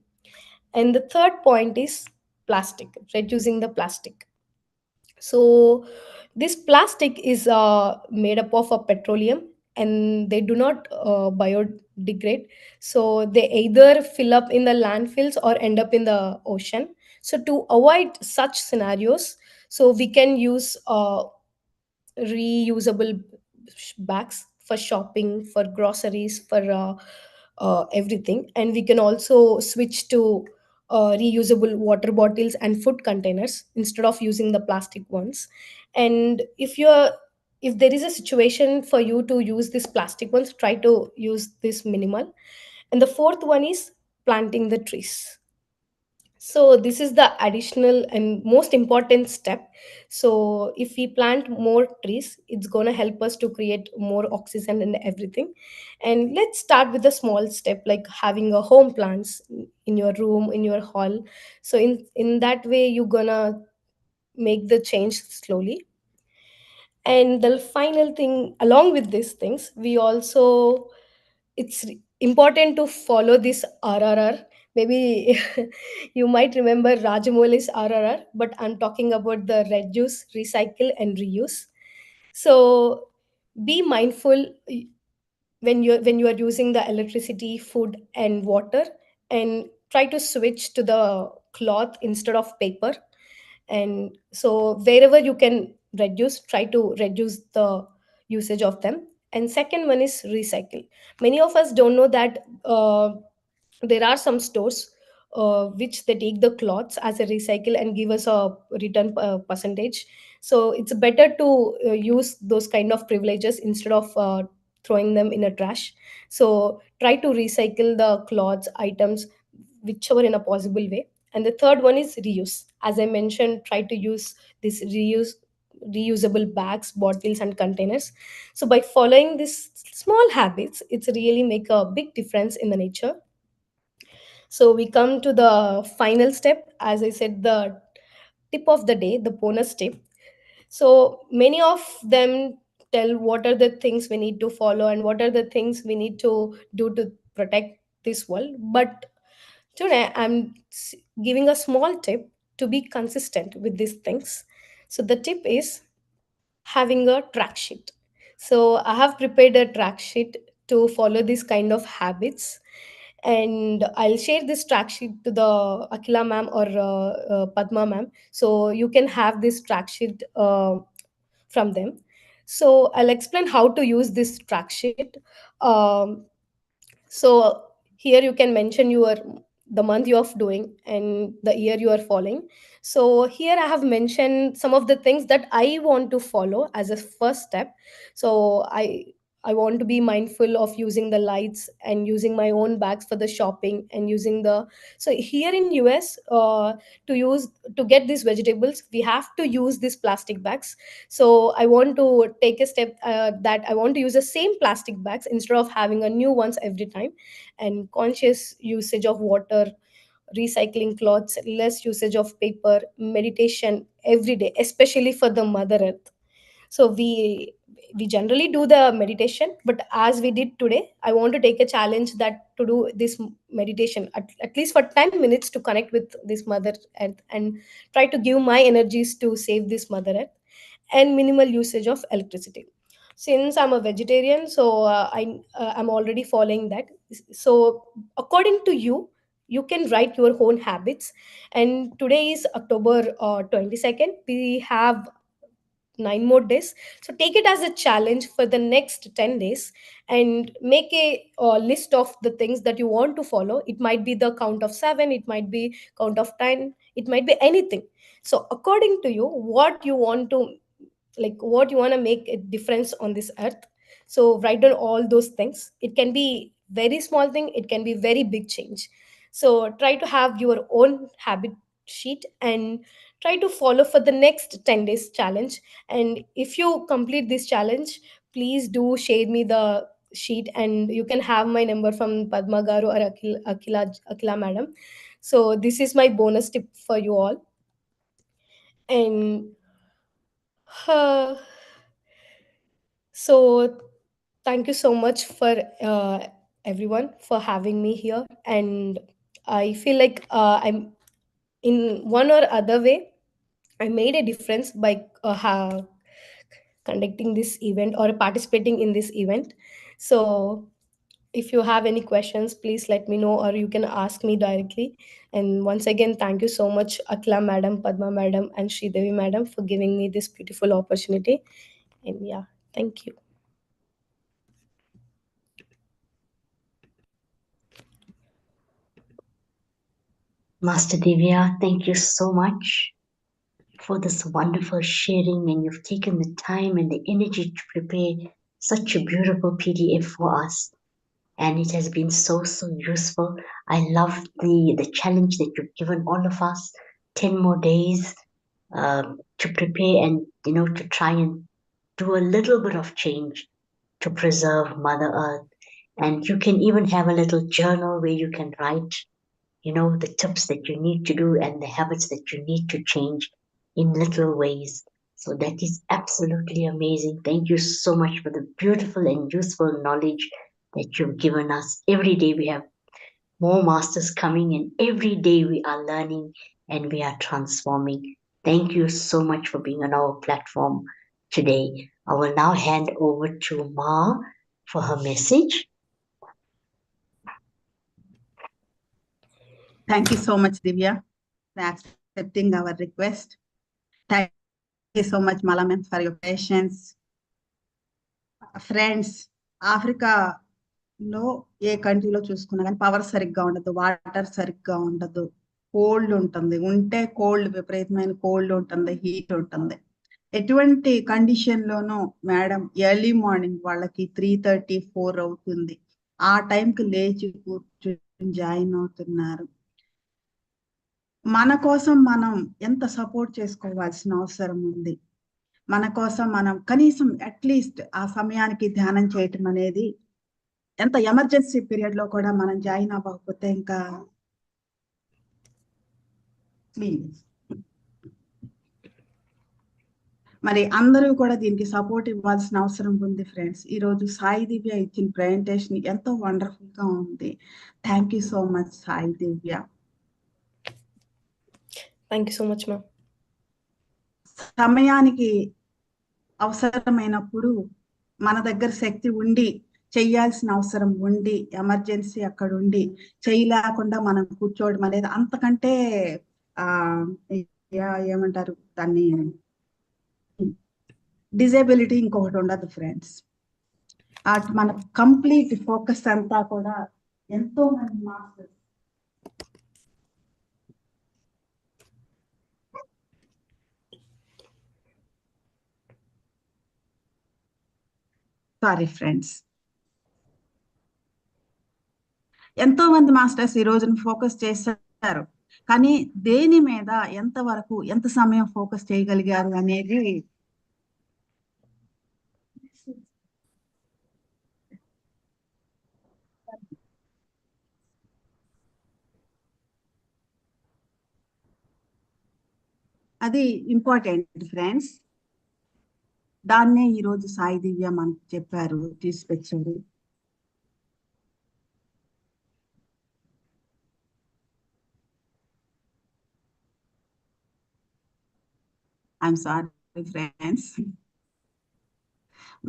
And the third point is plastic, reducing the plastic. So this plastic is made up of a petroleum, and they do not biodegrade. So they either fill up in the landfills or end up in the ocean. So to avoid such scenarios, so we can use reusable bags for shopping, for groceries, for everything. And we can also switch to reusable water bottles and food containers instead of using the plastic ones. And if there is a situation for you to use this plastic ones, try to use this minimal. And the fourth one is planting the trees. So this is the additional and most important step. So if we plant more trees, it's going to help us to create more oxygen and everything. And let's start with a small step, like having a home plants in your room, in your hall. So in that way, you're going to make the change slowly. And the final thing along with these things, we also, it's important to follow this RRR. Maybe you might remember Rajamouli's RRR, but I'm talking about the reduce, recycle, and reuse. So be mindful when you are using the electricity, food, and water, and try to switch to the cloth instead of paper. And so wherever you can reduce, try to reduce the usage of them. And second one is recycle. Many of us don't know that there are some stores which they take the cloths as a recycle and give us a return percentage. So it's better to use those kind of privileges instead of throwing them in a trash. So try to recycle the clothes items whichever in a possible way. And the third one is reuse. As I mentioned, try to use this reusable bags, bottles, and containers. So by following these small habits, it's really make a big difference in the nature. So we come to the final step. As I said, the tip of the day, the bonus tip. So many of them tell what are the things we need to follow and what are the things we need to do to protect this world. But today I'm giving a small tip to be consistent with these things. So the tip is having a track sheet. So I have prepared a track sheet to follow this kind of habits, and I'll share this track sheet to the Akila ma'am or Padma ma'am. So you can have this track sheet from them. So I'll explain how to use this track sheet. Um, so here you can mention your the month you are doing and the year you are following. So here I have mentioned some of the things that I want to follow as a first step. So I want to be mindful of using the lights and using my own bags for the shopping and using the, so here in US to use, to get these vegetables we have to use these plastic bags. So I want to take a step that I want to use the same plastic bags instead of having a new ones every time. And conscious usage of water, recycling clothes, less usage of paper, meditation every day, especially for the mother earth. So we generally do the meditation, but as we did today, I want to take a challenge that to do this meditation at least for 10 minutes to connect with this mother earth and try to give my energies to save this mother earth. And minimal usage of electricity. Since I'm a vegetarian, so I'm already following that. So according to you, you can write your own habits. And today is October 22nd. We have 9 more days. So take it as a challenge for the next 10 days and make a list of the things that you want to follow. It might be the count of 7, it might be count of 10, it might be anything. So according to you, what you want to, like what you want to make a difference on this earth. So write down all those things. It can be very small thing, it can be very big change. So try to have your own habit sheet and try to follow for the next 10 days challenge. And if you complete this challenge, please do share me the sheet, and you can have my number from Padma Garu or Akila madam. So this is my bonus tip for you all. And uh, so thank you so much for everyone for having me here. And I feel like I'm in one or other way I made a difference by conducting this event or participating in this event. So if you have any questions, please let me know, or you can ask me directly. And once again, thank you so much, Akila madam, Padma madam, and Sridevi madam, for giving me this beautiful opportunity. And yeah, thank you. Master Divya, thank you so much for this wonderful sharing, and you've taken the time and the energy to prepare such a beautiful PDF for us. And it has been so useful. I love the challenge that you've given all of us, 10 more days to prepare and to try and do a little bit of change to preserve Mother Earth. And you can even have a little journal where you can write the tips that you need to do and the habits that you need to change in little ways. So that is absolutely amazing. Thank you so much for the beautiful and useful knowledge that you've given us. Every day we have more masters coming, and every day we are learning and we are transforming. Thank you so much for being on our platform today. I will now hand over to Ma for her message. Thank you so much, Divya, for accepting our request. Thank you so much, Malamem, for your patience. Friends, ఆఫ్రికాలో ఏ కంట్రీలో చూసుకున్నా కానీ power సరిగ్గా ఉండదు, water సరిగ్గా ఉండదు, cold ఉంటుంది, ఉంటే కోల్డ్, విపరీతమైన కోల్డ్ ఉంటుంది, హీట్ ఉంటుంది. ఎటువంటి కండిషన్ లోనూ మేడం ఎర్లీ మార్నింగ్ వాళ్ళకి 3:30, 4 అవుతుంది, ఆ టైంకి లేచి కూర్చుని జాయిన్ అవుతున్నారు. మన కోసం మనం ఎంత సపోర్ట్ చేసుకోవాల్సిన అవసరం ఉంది. మన కోసం మనం కనీసం అట్లీస్ట్ ఆ సమయానికి ధ్యానం చేయటం అనేది, ఎంత ఎమర్జెన్సీ పీరియడ్ లో కూడా మనం జాయిన్ అవ్వకపోతే ఇంకా ప్లీజ్. మరి అందరూ కూడా దీనికి సపోర్ట్ ఇవ్వాల్సిన అవసరం ఉంది ఫ్రెండ్స్. ఈ రోజు సాయి దివ్య ఇచ్చిన ప్రెజెంటేషన్ ఎంతో వండర్ఫుల్ గా ఉంది. Thank you so much Sai Divya. Thank you so much ma'am. సమయానికి అవసరమైనప్పుడు మన దగ్గర శక్తి ఉండి చెయ్యాల్సిన అవసరం ఉండి, ఎమర్జెన్సీ అక్కడ ఉండి చేయలేకుండా మనం కూర్చోవడం అనేది అంతకంటే ఏమంటారు దాన్ని, డిజేబిలిటీ ఇంకొకటి ఉండదు ఫ్రెండ్స్. అటు మన కంప్లీట్ ఫోకస్ అంతా కూడా ఎంతో మంది మాస్టర్స్ ఎంతో మంది మాస్టర్స్ ఈ రోజున ఫోకస్ చేశారు. కానీ దేని మీద ఎంతవరకు ఎంత సమయం ఫోకస్ చేయగలిగారు అనేది అది ఇంపార్టెంట్ ఫ్రెండ్స్. దాన్నే ఈరోజు సాయి దివ్య మనకు చెప్పారు, తీసుకొచ్చారు. I'm sorry friends,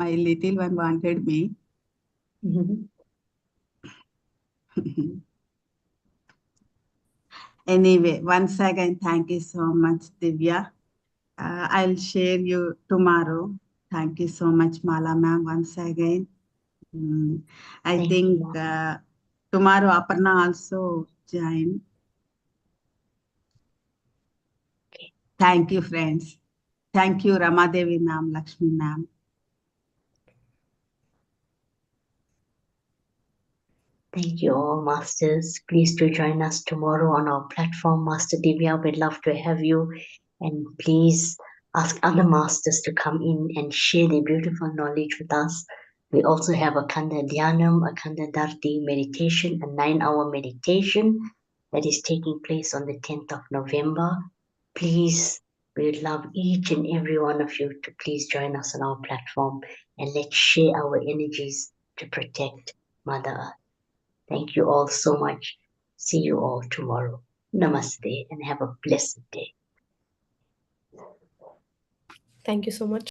my little one wanted me. Anyway, once again, thank you so much, Divya. I'll share you tomorrow. Thank you so much, Mala ma'am, once again. I think tomorrow Aparna also join. Okay. Thank you, friends. Thank you, Ramadevi ma'am, Lakshmi ma'am. Thank you all, Masters. Please do join us tomorrow on our platform, Master Divya. We'd love to have you. And please ask other masters to come in and share their beautiful knowledge with us. We also have a Kanda Dhyanam, a Kanda Dharti meditation, a 9-hour meditation that is taking place on the 10th of November. Please, we would love each and every one of you to please join us on our platform and let's share our energies to protect Mother Earth. Thank you all so much. See you all tomorrow. Namaste and have a blessed day. Thank you so much.